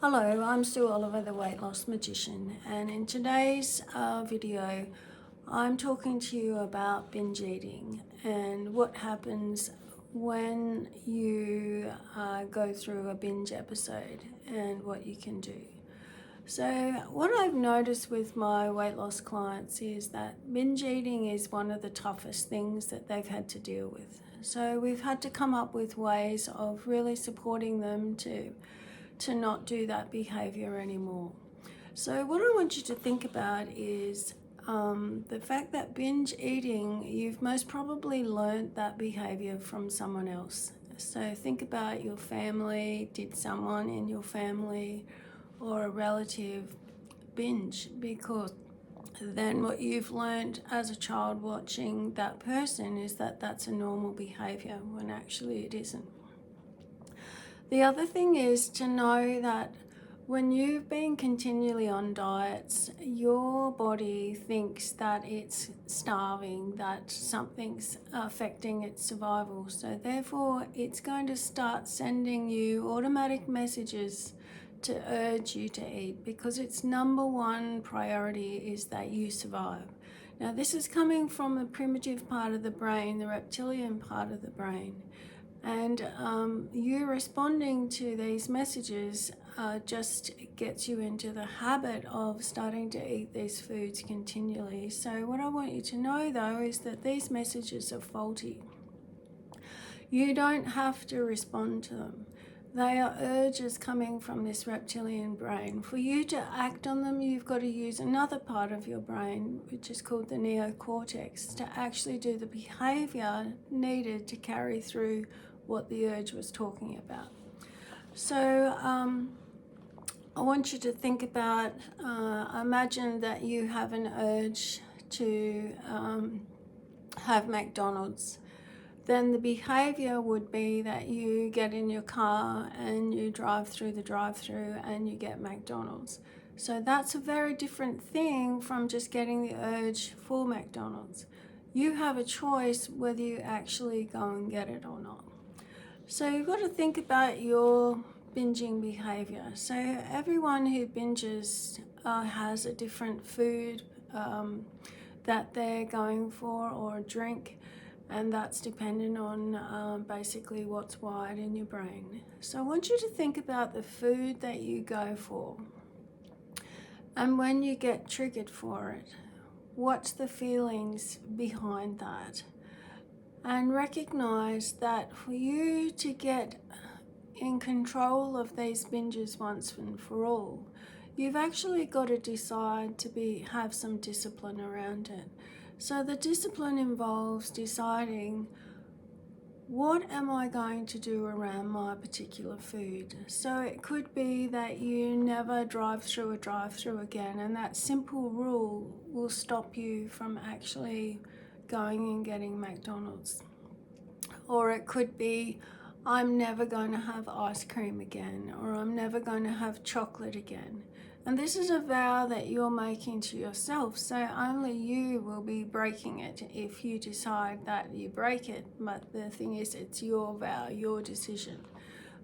Hello, I'm Sue Oliver, the Weight Loss Magician, and in today's video, I'm talking to you about binge eating and what happens when you go through a binge episode and what you can do. So what I've noticed with my weight loss clients is that binge eating is one of the toughest things that they've had to deal with. So we've had to come up with ways of really supporting them to not do that behavior anymore. So what I want you to think about is the fact that binge eating, you've most probably learned that behavior from someone else. So think about your family. Did someone in your family or a relative binge? Because then what you've learned as a child watching that person is that that's a normal behavior when actually it isn't. The other thing is to know that when you've been continually on diets, your body thinks that it's starving, that something's affecting its survival. So therefore, it's going to start sending you automatic messages to urge you to eat, because its number one priority is that you survive. Now, this is coming from the primitive part of the brain, the reptilian part of the brain. And you responding to these messages just gets you into the habit of starting to eat these foods continually. So what I want you to know, though, is that these messages are faulty. You don't have to respond to them. They are urges coming from this reptilian brain. For you to act on them, you've got to use another part of your brain, which is called the neocortex, to actually do the behavior needed to carry through what the urge was talking about. So I want you to think about, imagine that you have an urge to have McDonald's. Then the behavior would be that you get in your car and you drive through the drive-through and you get McDonald's. So that's a very different thing from just getting the urge for McDonald's. You have a choice whether you actually go and get it or not. So you've got to think about your binging behavior. So everyone who binges has a different food that they're going for, or a drink, and that's dependent on basically what's wired in your brain. So I want you to think about the food that you go for, and when you get triggered for it, what's the feelings behind that? And recognize that for you to get in control of these binges once and for all, you've actually got to decide to have some discipline around it. So the discipline involves deciding, what am I going to do around my particular food? So it could be that you never drive through a drive-through again, and that simple rule will stop you from actually going and getting McDonald's. Or it could be, I'm never going to have ice cream again, or I'm never going to have chocolate again. And this is a vow that you're making to yourself, so only you will be breaking it if you decide that you break it. But the thing is, it's your vow, your decision.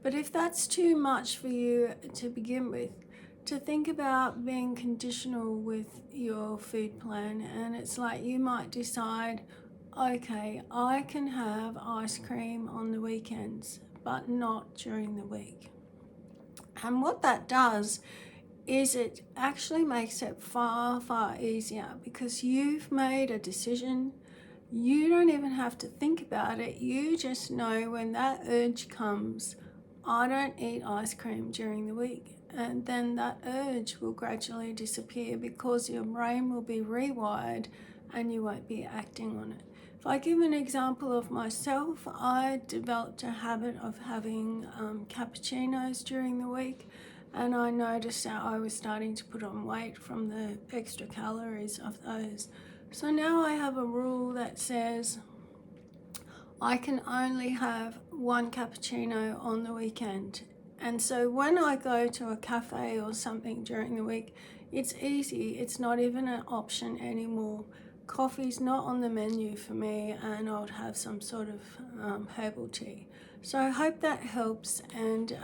But if that's too much for you to begin with, to think about being conditional with your food plan, and it's like you might decide, okay, I can have ice cream on the weekends, but not during the week. And what that does is it actually makes it far, far easier, because you've made a decision. You don't even have to think about it. You just know when that urge comes, I don't eat ice cream during the week. And then that urge will gradually disappear, because your brain will be rewired and you won't be acting on it. If I give an example of myself, I developed a habit of having cappuccinos during the week, and I noticed that I was starting to put on weight from the extra calories of those. So now I have a rule that says I can only have one cappuccino on the weekend. And so when I go to a cafe or something during the week, it's easy. It's not even an option anymore. Coffee's not on the menu for me, and I would have some sort of herbal tea. So I hope that helps, and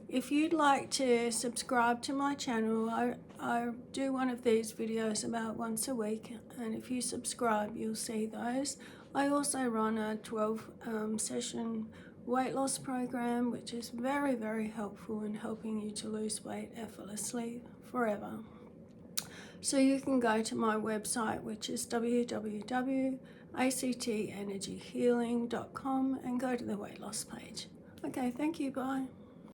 If you'd like to subscribe to my channel, I do one of these videos about once a week, and if you subscribe you'll see those. I also run a 12 session weight loss program, which is very, very helpful in helping you to lose weight effortlessly forever. So you can go to my website, which is www.actenergyhealing.com, and go to the weight loss page. Okay, thank you, bye.